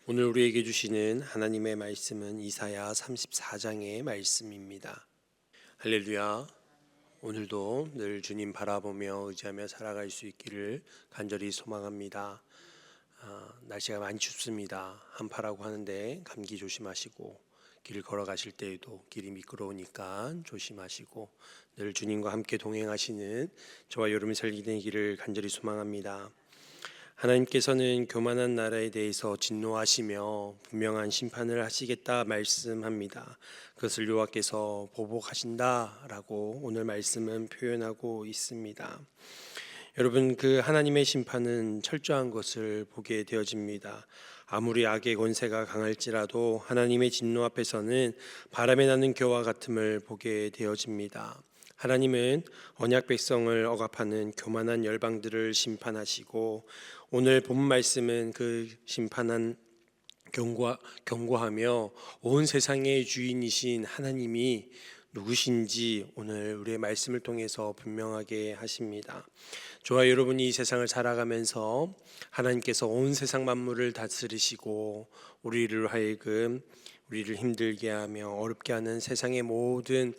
오늘 우리에게 주시는 하나님의 말씀은 이사야 34장의 말씀입니다. 할렐루야. 오늘도 늘 주님 바라보며 의지하며 살아갈 수 있기를 간절히 소망합니다. 날씨가 많이 춥습니다. 한파라고 하는데 감기 조심하시고, 길 걸어가실 때에도 길이 미끄러우니까 조심하시고, 늘 주님과 함께 동행하시는 저와 여러분이 살기는 길을 간절히 소망합니다. 하나님께서는 교만한 나라에 대해서 진노하시며 분명한 심판을 하시겠다 말씀합니다. 그것을 여호와께서 보복하신다라고 오늘 말씀은 표현하고 있습니다. 여러분, 그 하나님의 심판은 철저한 것을 보게 되어집니다. 아무리 악의 권세가 강할지라도 하나님의 진노 앞에서는 바람에 나는 겨와 같음을 보게 되어집니다. 하나님은 언약 백성을 억압하는 교만한 열방들을 심판하시고, 오늘 본 말씀은 그 심판한 경고하며 온 세상의 주인이신 하나님이 누구신지 오늘 우리의 말씀을 통해서 분명하게 하십니다. 저와 여러분이 이 세상을 살아가면서 하나님께서 온 세상 만물을 다스리시고 우리를 힘들게 하며 어렵게 하는 세상의 모든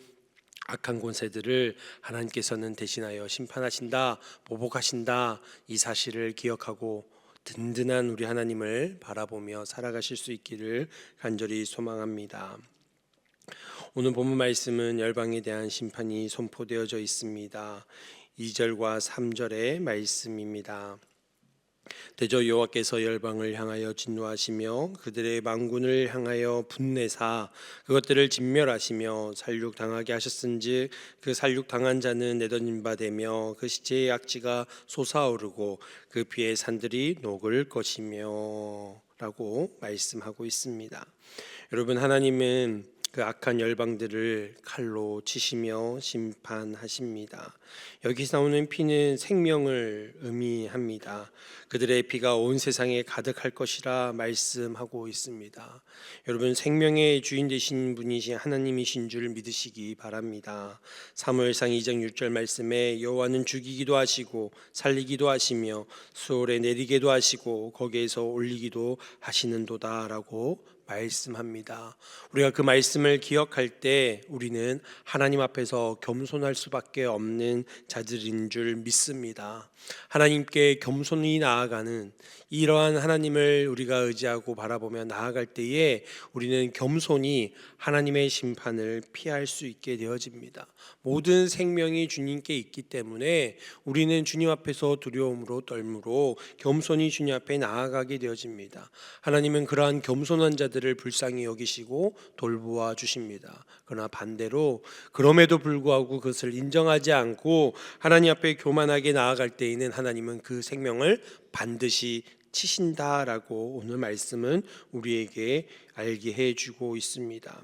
악한 권세들을 하나님께서는 대신하여 심판하신다, 보복하신다, 이 사실을 기억하고 든든한 우리 하나님을 바라보며 살아가실 수 있기를 간절히 소망합니다. 오늘 본문 말씀은 열방에 대한 심판이 선포되어져 있습니다. 2절과 3절의 말씀입니다. 대저 여호와께서 열방을 향하여 진노하시며 그들의 만군을 향하여 분내사 그것들을 진멸하시며 살육당하게 하셨은즉 그 살육당한 자는 내던진 바 되며 그 시체의 악취가 솟아오르고 그 피의 산들이 녹을 것이며 라고 말씀하고 있습니다. 여러분, 하나님은 그 악한 열방들을 칼로 치시며 심판하십니다. 여기서 나오는 피는 생명을 의미합니다. 그들의 피가 온 세상에 가득할 것이라 말씀하고 있습니다. 여러분, 생명의 주인 되신 분이신 하나님이신 줄 믿으시기 바랍니다. 사무엘상 2장 6절 말씀에 여호와는 죽이기도 하시고 살리기도 하시며 수월에 내리게도 하시고 거기에서 올리기도 하시는도다라고 말씀합니다. 우리가 그 말씀을 기억할 때 우리는 하나님 앞에서 겸손할 수밖에 없는 자들인 줄 믿습니다. 하나님께 겸손히 나아가는 이러한 하나님을 우리가 의지하고 바라보며 나아갈 때에 우리는 겸손히 하나님의 심판을 피할 수 있게 되어집니다. 모든 생명이 주님께 있기 때문에 우리는 주님 앞에서 두려움으로 떨므로 겸손히 주님 앞에 나아가게 되어집니다. 하나님은 그러한 겸손한 자들을 불쌍히 여기시고 돌보아 주십니다. 그러나 반대로 그럼에도 불구하고 그것을 인정하지 않고 하나님 앞에 교만하게 나아갈 때에는 하나님은 그 생명을 반드시 치신다라고 오늘 말씀은 우리에게 알게 해주고 있습니다.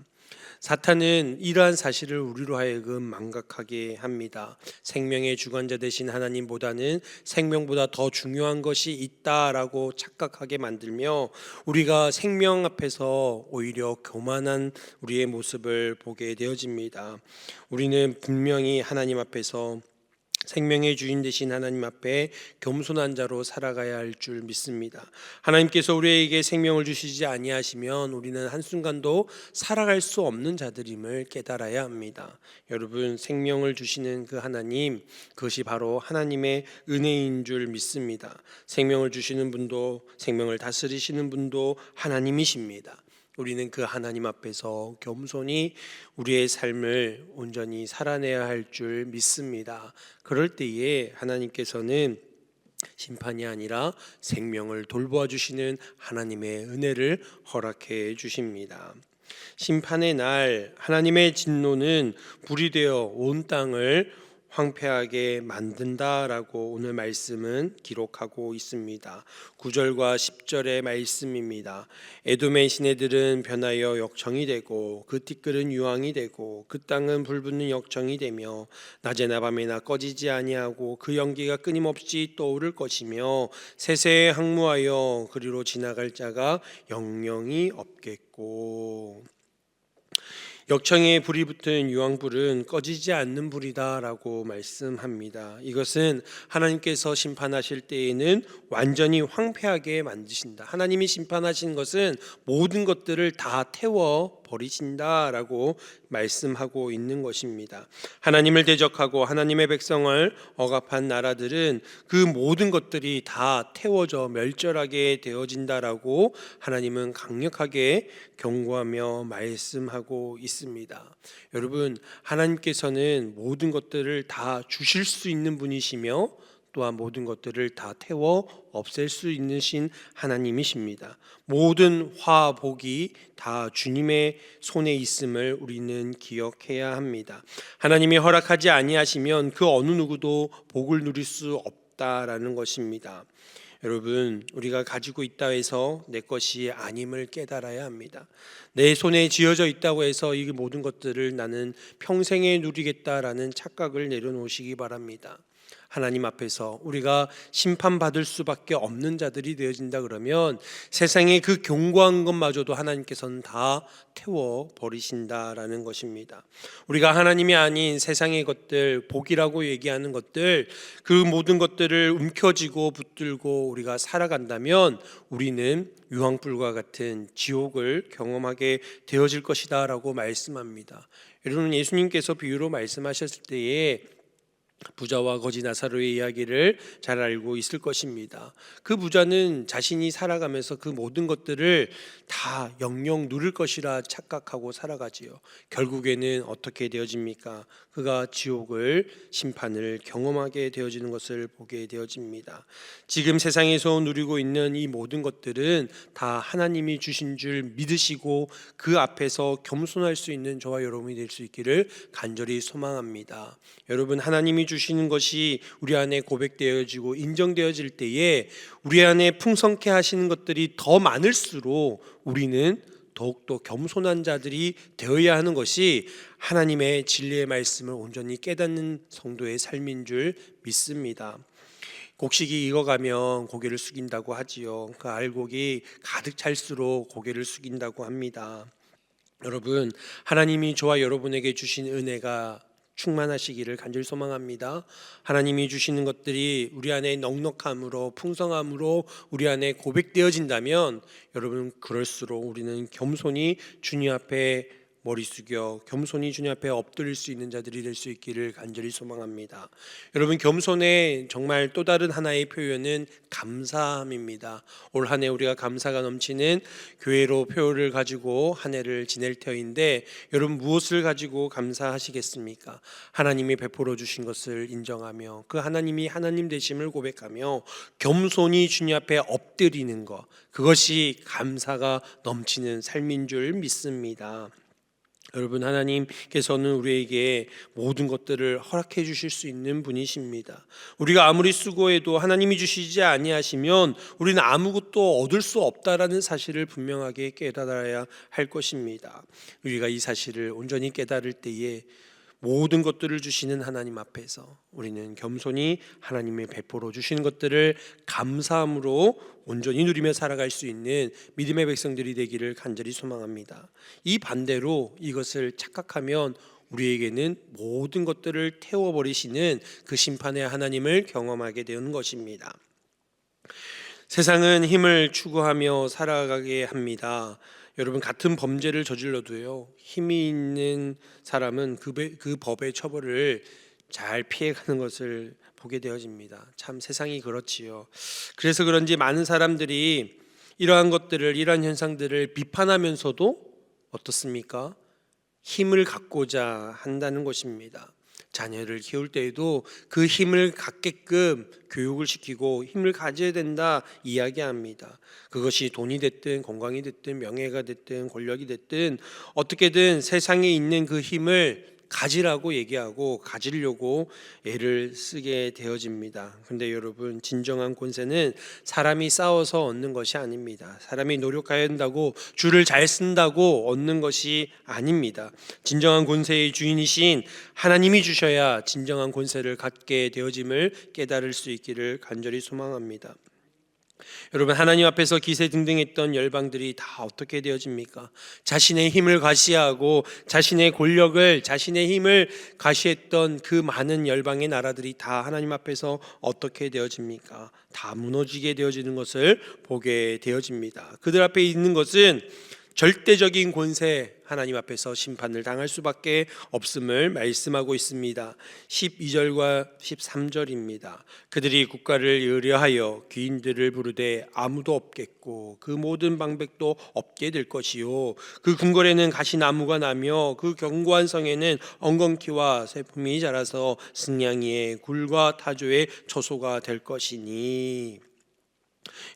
사탄은 이러한 사실을 우리로 하여금 망각하게 합니다. 생명의 주관자 되신 하나님보다는 생명보다 더 중요한 것이 있다라고 착각하게 만들며 우리가 생명 앞에서 오히려 교만한 우리의 모습을 보게 되어집니다. 우리는 분명히 하나님 앞에서 생명의 주인 되신 하나님 앞에 겸손한 자로 살아가야 할 줄 믿습니다. 하나님께서 우리에게 생명을 주시지 아니하시면 우리는 한순간도 살아갈 수 없는 자들임을 깨달아야 합니다. 여러분, 생명을 주시는 그 하나님, 그것이 바로 하나님의 은혜인 줄 믿습니다. 생명을 주시는 분도 생명을 다스리시는 분도 하나님이십니다. 우리는 그 하나님 앞에서 겸손히 우리의 삶을 온전히 살아내야 할 줄 믿습니다. 그럴 때에 하나님께서는 심판이 아니라 생명을 돌보아 주시는 하나님의 은혜를 허락해 주십니다. 심판의 날 하나님의 진노는 불이 되어 온 땅을 황폐하게 만든다라고 오늘 말씀은 기록하고 있습니다. 9절과 10절의 말씀입니다. 에돔의 시내들은 변하여 역청이 되고 그 티끌은 유황이 되고 그 땅은 불붙는 역청이 되며 낮에나 밤에나 꺼지지 아니하고 그 연기가 끊임없이 떠오를 것이며 세세에 항무하여 그리로 지나갈 자가 영영이 없겠고. 역청에 불이 붙은 유황불은 꺼지지 않는 불이다라고 말씀합니다. 이것은 하나님께서 심판하실 때에는 완전히 황폐하게 만드신다. 하나님이 심판하신 것은 모든 것들을 다 태워 버리신다라고 말씀하고 있는 것입니다. 하나님을 대적하고 하나님의 백성을 억압한 나라들은 그 모든 것들이 다 태워져 멸절하게 되어진다라고 하나님은 강력하게 경고하며 말씀하고 있습니다. 여러분, 하나님께서는 모든 것들을 다 주실 수 있는 분이시며 또한 모든 것들을 다 태워 없앨 수 있는 하나님이십니다. 모든 화복이 다 주님의 손에 있음을 우리는 기억해야 합니다. 하나님이 허락하지 아니하시면 그 어느 누구도 복을 누릴 수 없다라는 것입니다. 여러분, 우리가 가지고 있다 해서 내 것이 아님을 깨달아야 합니다. 내 손에 쥐어져 있다고 해서 이 모든 것들을 나는 평생에 누리겠다라는 착각을 내려놓으시기 바랍니다. 하나님 앞에서 우리가 심판받을 수밖에 없는 자들이 되어진다 그러면 세상의 그 견고한 것마저도 하나님께서는 다 태워 버리신다라는 것입니다. 우리가 하나님이 아닌 세상의 것들, 복이라고 얘기하는 것들, 그 모든 것들을 움켜쥐고 붙들고 우리가 살아간다면 우리는 유황불과 같은 지옥을 경험하게 되어질 것이다 라고 말씀합니다. 여러분, 예수님께서 비유로 말씀하셨을 때에 부자와 거지 나사로의 이야기를 잘 알고 있을 것입니다. 그 부자는 자신이 살아가면서 그 모든 것들을 다 영영 누릴 것이라 착각하고 살아가지요. 결국에는 어떻게 되어집니까? 그가 지옥을, 심판을 경험하게 되어지는 것을 보게 되어집니다. 지금 세상에서 누리고 있는 이 모든 것들은 다 하나님이 주신 줄 믿으시고 그 앞에서 겸손할 수 있는 저와 여러분이 될 수 있기를 간절히 소망합니다. 여러분, 하나님이 주시는 것이 우리 안에 고백되어지고 인정되어질 때에 우리 안에 풍성케 하시는 것들이 더 많을수록 우리는 더욱더 겸손한 자들이 되어야 하는 것이 하나님의 진리의 말씀을 온전히 깨닫는 성도의 삶인 줄 믿습니다. 곡식이 익어가면 고개를 숙인다고 하지요. 그 알곡이 가득 찰수록 고개를 숙인다고 합니다. 여러분, 하나님이 저와 여러분에게 주신 은혜가 충만하시기를 간절히 소망합니다. 하나님이 주시는 것들이 우리 안에 넉넉함으로 풍성함으로 우리 안에 고백되어진다면 여러분, 그럴수록 우리는 겸손히 주님 앞에 머리 숙여 겸손히 주님 앞에 엎드릴 수 있는 자들이 될 수 있기를 간절히 소망합니다. 여러분, 겸손의 정말 또 다른 하나의 표현은 감사함입니다. 올 한 해 우리가 감사가 넘치는 교회로 표를 가지고 한 해를 지낼 터인데 여러분, 무엇을 가지고 감사하시겠습니까? 하나님이 베풀어 주신 것을 인정하며 그 하나님이 하나님 되심을 고백하며 겸손히 주님 앞에 엎드리는 것, 그것이 감사가 넘치는 삶인 줄 믿습니다. 여러분, 하나님께서는 우리에게 모든 것들을 허락해 주실 수 있는 분이십니다. 우리가 아무리 수고해도 하나님이 주시지 아니하시면 우리는 아무것도 얻을 수 없다라는 사실을 분명하게 깨달아야 할 것입니다. 우리가 이 사실을 온전히 깨달을 때에 모든 것들을 주시는 하나님 앞에서 우리는 겸손히 하나님의 베풀어 주시는 것들을 감사함으로 온전히 누리며 살아갈 수 있는 믿음의 백성들이 되기를 간절히 소망합니다. 이 반대로 이것을 착각하면 우리에게는 모든 것들을 태워버리시는 그 심판의 하나님을 경험하게 되는 것입니다. 세상은 힘을 추구하며 살아가게 합니다. 여러분, 같은 범죄를 저질러도요, 힘이 있는 사람은 그 법의 처벌을 잘 피해가는 것을 보게 되어집니다. 참 세상이 그렇지요. 그래서 그런지 많은 사람들이 이러한 것들을, 이러한 현상들을 비판하면서도 어떻습니까? 힘을 갖고자 한다는 것입니다. 자녀를 키울 때에도 그 힘을 갖게끔 교육을 시키고 힘을 가져야 된다 이야기합니다. 그것이 돈이 됐든 건강이 됐든 명예가 됐든 권력이 됐든 어떻게든 세상에 있는 그 힘을 가지라고 얘기하고 가지려고 애를 쓰게 되어집니다. 그런데 여러분, 진정한 권세는 사람이 싸워서 얻는 것이 아닙니다. 사람이 노력해야 한다고 줄을 잘 쓴다고 얻는 것이 아닙니다. 진정한 권세의 주인이신 하나님이 주셔야 진정한 권세를 갖게 되어짐을 깨달을 수 있기를 간절히 소망합니다. 여러분, 하나님 앞에서 기세등등했던 열방들이 다 어떻게 되어집니까? 자신의 힘을 과시하고 자신의 권력을, 자신의 힘을 과시했던 그 많은 열방의 나라들이 다 하나님 앞에서 어떻게 되어집니까? 다 무너지게 되어지는 것을 보게 되어집니다. 그들 앞에 있는 것은 절대적인 권세, 하나님 앞에서 심판을 당할 수밖에 없음을 말씀하고 있습니다. 12절과 13절입니다. 그들이 국가를 의뢰하여 귀인들을 부르되 아무도 없겠고 그 모든 방백도 없게 될 것이요 그 궁궐에는 가시나무가 나며 그 견고한 성에는 엉겅퀴와 새품이 자라서 승냥이의 굴과 타조의 초소가 될 것이니.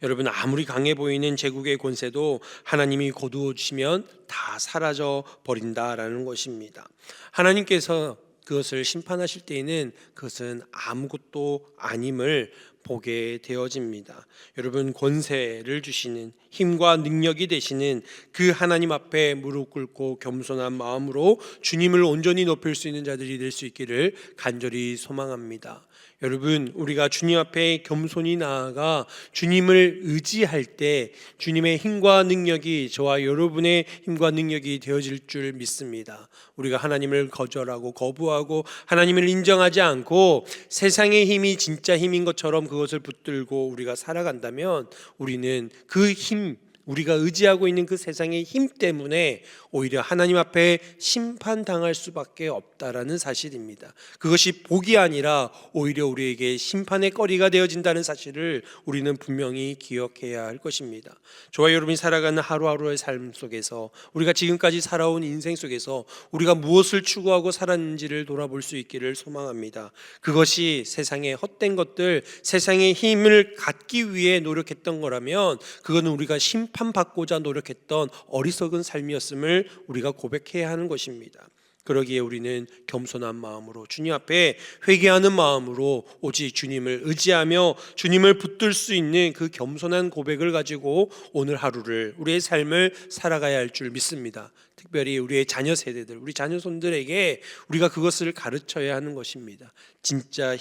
여러분, 아무리 강해 보이는 제국의 권세도 하나님이 거두어 주시면 다 사라져 버린다라는 것입니다. 하나님께서 그것을 심판하실 때에는 그것은 아무것도 아님을 보게 되어집니다. 여러분, 권세를 주시는, 힘과 능력이 되시는 그 하나님 앞에 무릎 꿇고 겸손한 마음으로 주님을 온전히 높일 수 있는 자들이 될 수 있기를 간절히 소망합니다. 여러분, 우리가 주님 앞에 겸손히 나아가 주님을 의지할 때 주님의 힘과 능력이 저와 여러분의 힘과 능력이 되어질 줄 믿습니다. 우리가 하나님을 거절하고 거부하고 하나님을 인정하지 않고 세상의 힘이 진짜 힘인 것처럼 그것을 붙들고 우리가 살아간다면 우리는 그 힘, 우리가 의지하고 있는 그 세상의 힘 때문에 오히려 하나님 앞에 심판당할 수밖에 없다라는 사실입니다. 그것이 복이 아니라 오히려 우리에게 심판의 거리가 되어진다는 사실을 우리는 분명히 기억해야 할 것입니다. 저와 여러분이 살아가는 하루하루의 삶 속에서, 우리가 지금까지 살아온 인생 속에서 우리가 무엇을 추구하고 살았는지를 돌아볼 수 있기를 소망합니다. 그것이 세상의 헛된 것들, 세상의 힘을 갖기 위해 노력했던 거라면 그거는 우리가 심판받고자 노력했던 어리석은 삶이었음을 우리가 고백해야 하는 것입니다. 그러기에 우리는 겸손한 마음으로 주님 앞에 회개하는 마음으로 오직 주님을 의지하며 주님을 붙들 수 있는 그 겸손한 고백을 가지고 오늘 하루를, 우리의 삶을 살아가야 할 줄 믿습니다. 특별히 우리의 자녀 세대들, 우리 자녀손들에게 우리가 그것을 가르쳐야 하는 것입니다. 진짜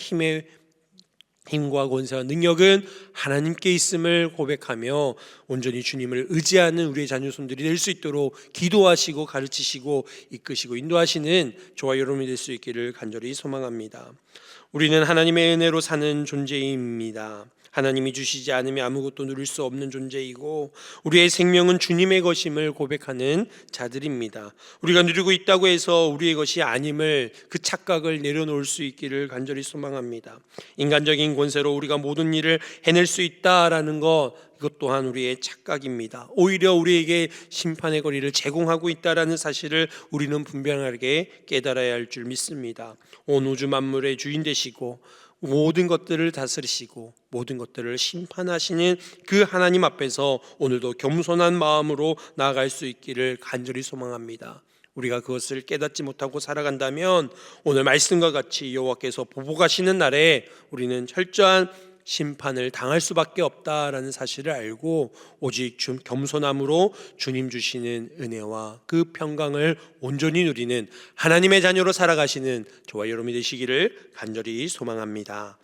힘과 권세와 능력은 하나님께 있음을 고백하며 온전히 주님을 의지하는 우리의 자녀손들이 될 수 있도록 기도하시고 가르치시고 이끄시고 인도하시는 저와 여러분이 될 수 있기를 간절히 소망합니다. 우리는 하나님의 은혜로 사는 존재입니다. 하나님이 주시지 않으면 아무것도 누릴 수 없는 존재이고 우리의 생명은 주님의 것임을 고백하는 자들입니다. 우리가 누리고 있다고 해서 우리의 것이 아님을, 그 착각을 내려놓을 수 있기를 간절히 소망합니다. 인간적인 권세로 우리가 모든 일을 해낼 수 있다라는 것, 이것 또한 우리의 착각입니다. 오히려 우리에게 심판의 거리를 제공하고 있다라는 사실을 우리는 분명하게 깨달아야 할 줄 믿습니다. 온 우주 만물의 주인 되시고 모든 것들을 다스리시고 모든 것들을 심판하시는 그 하나님 앞에서 오늘도 겸손한 마음으로 나아갈 수 있기를 간절히 소망합니다. 우리가 그것을 깨닫지 못하고 살아간다면 오늘 말씀과 같이 여호와께서 보복하시는 날에 우리는 철저한 심판을 당할 수밖에 없다라는 사실을 알고 오직 겸손함으로 주님 주시는 은혜와 그 평강을 온전히 누리는 하나님의 자녀로 살아가시는 저와 여러분이 되시기를 간절히 소망합니다.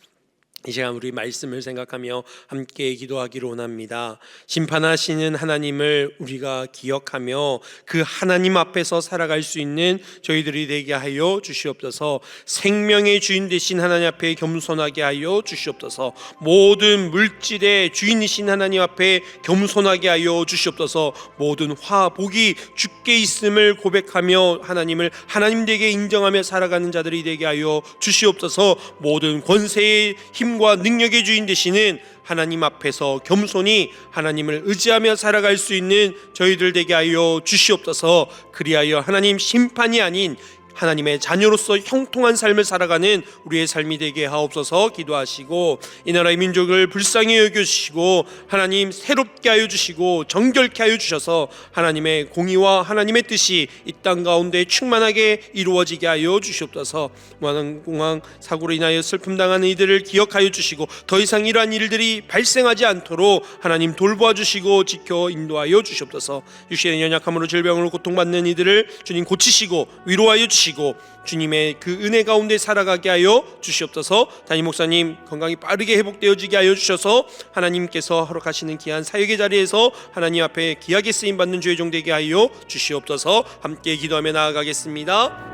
이 시간 우리 말씀을 생각하며 함께 기도하기를 원합니다. 심판하시는 하나님을 우리가 기억하며 그 하나님 앞에서 살아갈 수 있는 저희들이 되게 하여 주시옵소서. 생명의 주인 되신 하나님 앞에 겸손하게 하여 주시옵소서. 모든 물질의 주인이신 하나님 앞에 겸손하게 하여 주시옵소서. 모든 화복이 주께 있음을 고백하며 하나님을 하나님 되게 인정하며 살아가는 자들이 되게 하여 주시옵소서. 모든 권세의 힘과 능력의 주인 되시는 하나님 앞에서 겸손히 하나님을 의지하며 살아갈 수 있는 저희들 되게 하여 주시옵소서. 그리하여 하나님 심판이 아닌 하나님의 자녀로서 형통한 삶을 살아가는 우리의 삶이 되게 하옵소서. 기도하시고 이 나라의 민족을 불쌍히 여겨주시고 하나님 새롭게 하여 주시고 정결케 하여 주셔서 하나님의 공의와 하나님의 뜻이 이 땅 가운데 충만하게 이루어지게 하여 주시옵소서. 무한공항 사고로 인하여 슬픔 당하는 이들을 기억하여 주시고 더 이상 이러한 일들이 발생하지 않도록 하나님 돌보아 주시고 지켜 인도하여 주시옵소서. 육신의 연약함으로 질병으로 고통받는 이들을 주님 고치시고 위로하여 주시고 주시고 주님의 그 은혜 가운데 살아가게 하여 주시옵소서. 담임 목사님 건강이 빠르게 회복되어지게 하여 주셔서 하나님께서 허락하시는 귀한 사역의 자리에서 하나님 앞에 귀하게 쓰임받는 주의 종 되게 하여 주시옵소서. 함께 기도하며 나아가겠습니다.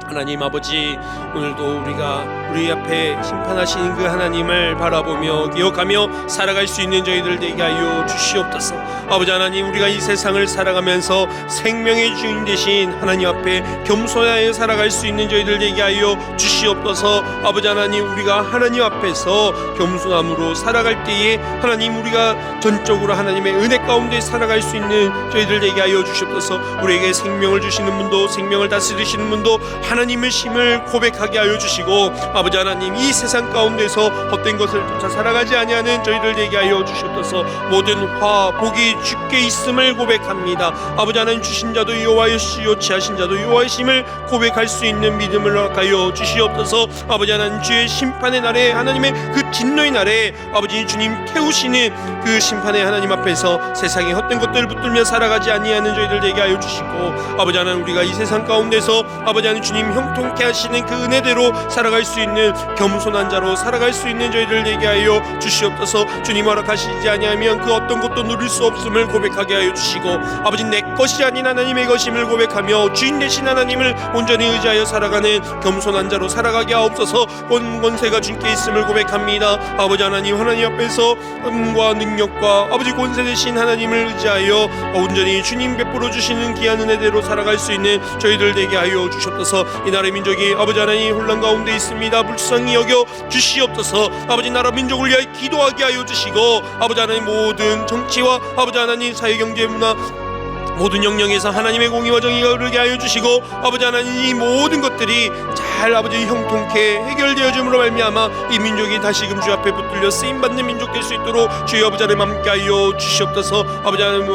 하나님 아버지, 오늘도 우리가 우리 앞에 심판하시는 그 하나님을 바라보며 기억하며 살아갈 수 있는 저희들 되게 하여 주시옵소서. 아버지 하나님, 우리가 이 세상을 살아가면서 생명의 주인 되신 하나님 앞에 겸손하여 살아갈 수 있는 저희들 되게 하여 주시옵소서. 아버지 하나님, 우리가 하나님 앞에서 겸손함으로 살아갈 때에 하나님, 우리가 전적으로 하나님의 은혜 가운데 살아갈 수 있는 저희들 되게 하여 주시옵소서. 우리에게 생명을 주시는 분도 생명을 다스리시는 분도 하나님의 심을 고백하게 하여 주시고, 아버지 하나님, 이 세상 가운데서 헛된 것을 쫓아 살아가지 아니하는 저희들 되게 하여 주시옵소서. 모든 화 복이 주께 있음을 고백합니다. 아버지 하나님, 주신 자도 여호와이시요 취하신 자도 여호와이심을 고백할 수 있는 믿음을 허락하여 주시옵소서. 아버지 하나님, 주의 심판의 날에 하나님의 그 진노의 날에 아버지 주님 태우시는 그 심판의 하나님 앞에서 세상의 헛된 것들을 붙들며 살아가지 아니하는 저희들 되게 하여 주시고, 아버지 하나님, 우리가 이 세상 가운데서 아버지 하나님 주님 형통케 하시는 그 은혜대로 살아갈 수 있는 겸손한 자로 살아갈 수 있는 저희들 되게 하여 주시옵소서. 주님 허락하시지 아니하면 그 어떤 것도 누릴 수 없음을 고백하게 하여 주시고, 아버지 내 것이 아닌 하나님의 것임을 고백하며 주인 되신 하나님을 온전히 의지하여 살아가는 겸손한 자로 살아가게 하옵소서. 온 권세가 주님께 있음을 고백합니다. 아버지 하나님, 하나님 앞에서 은과 능력과 아버지 권세 되신 하나님을 의지하여 온전히 주님 베풀어 주시는 귀한 은혜대로 살아갈 수 있는 저희들 되게 하여 주시옵소서. 이 나라의 민족이 아버지 하나님 혼란 가운데 있습니다. 불쌍히 여겨 주시옵소서. 아버지 나라 민족을 위하여 기도하게 하여 주시고, 아버지 하나님 모든 정치와 아버지 하나님 사회 경제 문화 모든 영역에서 하나님의 공의와 정의가 이루게 하여 주시고, 아버지 하나님 이 모든 것들이 잘 아버지 형통케 해결되어짐으로 말미암아 이 민족이 다시금 주 앞에 붙들려 쓰임받는 민족 될 수 있도록 주의 아버지 하나님 함께 하여 주시옵소서. 아버지 하나님,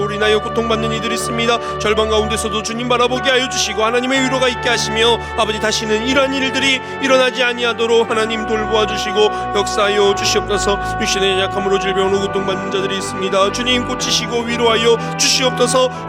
우리 나여 고통받는 이들이 있습니다. 절반 가운데서도 주님 바라보게 하여 주시고 하나님의 위로가 있게 하시며, 아버지 다시는 이러한 일들이 일어나지 아니하도록 하나님 돌보아 주시고 역사하여 주시옵소서. 육신의 약함으로 질병으로 고통받는 자들이 있습니다. 주님 고치시고 위로하여 주시옵소서.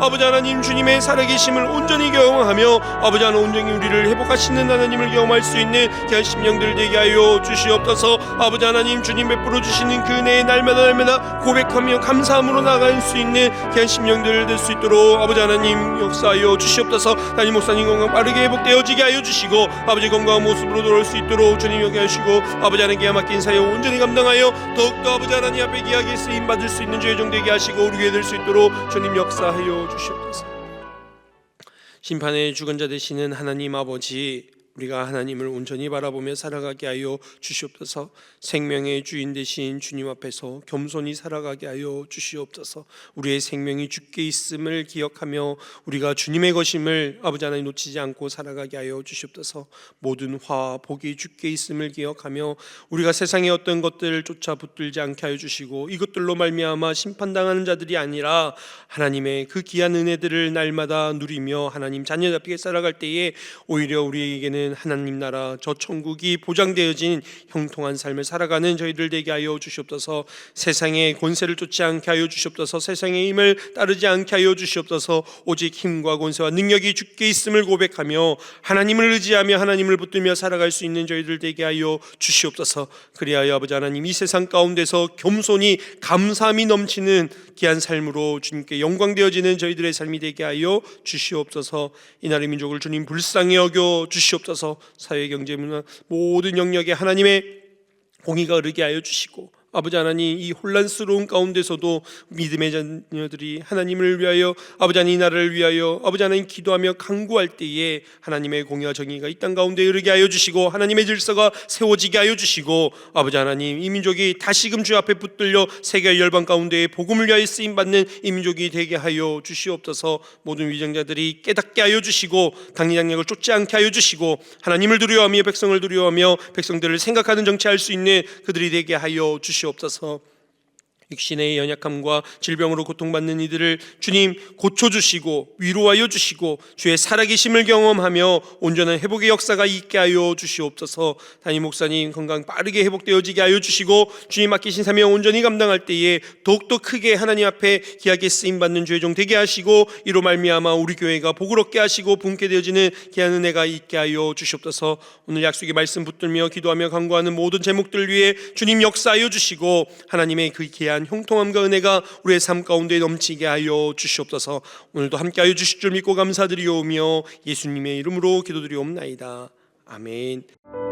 아버지 하나님, 주님의 살아계심을 온전히 경험하며 아버지 하나님 온전히 우리를 회복하시는 하나님을 경험할 수 있는 귀한 심령들 되게 하여 주시옵소서. 아버지 하나님, 주님 베풀어 주시는 그 은혜의 날마다 고백하며 감사함으로 나아갈 수 있는 귀한 심령들 될 수 있도록 아버지 하나님 역사하여 주시옵소서. 담임 목사님 건강 빠르게 회복되어지게 하여 주시고, 아버지 건강한 모습으로 돌아올 수 있도록 주님 여기 하시고, 아버지 하나님 기가 막힌 사역 온전히 감당하여 더욱더 아버지 하나님 앞에 귀하게 쓰임 받을 수 있는 주의 종 되게 하시고 우리에게 될 수 있도록 주님 역사하여 주시옵소서. 심판의 주권자 되시는 하나님 아버지, 우리가 하나님을 온전히 바라보며 살아가게 하여 주시옵소서. 생명의 주인 되신 주님 앞에서 겸손히 살아가게 하여 주시옵소서. 우리의 생명이 주께 있음을 기억하며 우리가 주님의 것임을 아버지 하나님 놓치지 않고 살아가게 하여 주시옵소서. 모든 화와 복이 주께 있음을 기억하며 우리가 세상의 어떤 것들을 쫓아 붙들지 않게 하여 주시고, 이것들로 말미암아 심판당하는 자들이 아니라 하나님의 그 귀한 은혜들을 날마다 누리며 하나님 자녀답게 살아갈 때에 오히려 우리에게는 하나님 나라 저 천국이 보장되어진 형통한 삶을 살아가는 저희들 되게 하여 주시옵소서. 세상의 권세를 쫓지 않게 하여 주시옵소서. 세상의 힘을 따르지 않게 하여 주시옵소서. 오직 힘과 권세와 능력이 주께 있음을 고백하며 하나님을 의지하며 하나님을 붙들며 살아갈 수 있는 저희들 되게 하여 주시옵소서. 그리하여 아버지 하나님, 이 세상 가운데서 겸손히 감사함이 넘치는 귀한 삶으로 주님께 영광되어지는 저희들의 삶이 되게 하여 주시옵소서. 이 나라의 민족을 주님 불쌍히 여겨 주시옵소서. 사회 경제 문화 모든 영역에 하나님의 공의가 이르게 하여 주시고, 아버지 하나님 이 혼란스러운 가운데서도 믿음의 자녀들이 하나님을 위하여 아버지 하나님 이 나라를 위하여 아버지 하나님 기도하며 간구할 때에 하나님의 공의와 정의가 이 땅 가운데 이르게 하여 주시고 하나님의 질서가 세워지게 하여 주시고, 아버지 하나님 이 민족이 다시금 주 앞에 붙들려 세계 열방 가운데 복음을 위하여 쓰임받는 이 민족이 되게 하여 주시옵소서. 모든 위정자들이 깨닫게 하여 주시고 강리장력을 쫓지 않게 하여 주시고 하나님을 두려워하며 백성을 두려워하며 백성들을 생각하는 정치할 수 있는 그들이 되게 하여 주시옵소서. 육신의 연약함과 질병으로 고통받는 이들을 주님 고쳐주시고 위로하여 주시고 주의 살아계심을 경험하며 온전한 회복의 역사가 있게 하여 주시옵소서. 담임 목사님 건강 빠르게 회복되어지게 하여 주시고 주님 맡기신 사명 온전히 감당할 때에 더욱더 크게 하나님 앞에 귀하게 쓰임받는 주의 종 되게 하시고 이로 말미암아 우리 교회가 복을 얻게 하시고 분께 되어지는 귀한 은혜가 있게 하여 주시옵소서. 오늘 약속의 말씀 붙들며 기도하며 간구하는 모든 제목들 위해 주님 역사하여 주시고 하나님의 그 귀한 형통함과 은혜가 우리의 삶 가운데 넘치게 하여 주시옵소서. 오늘도 함께하여 주실 줄 믿고 감사드리오며 예수님의 이름으로 기도드리옵나이다. 아멘.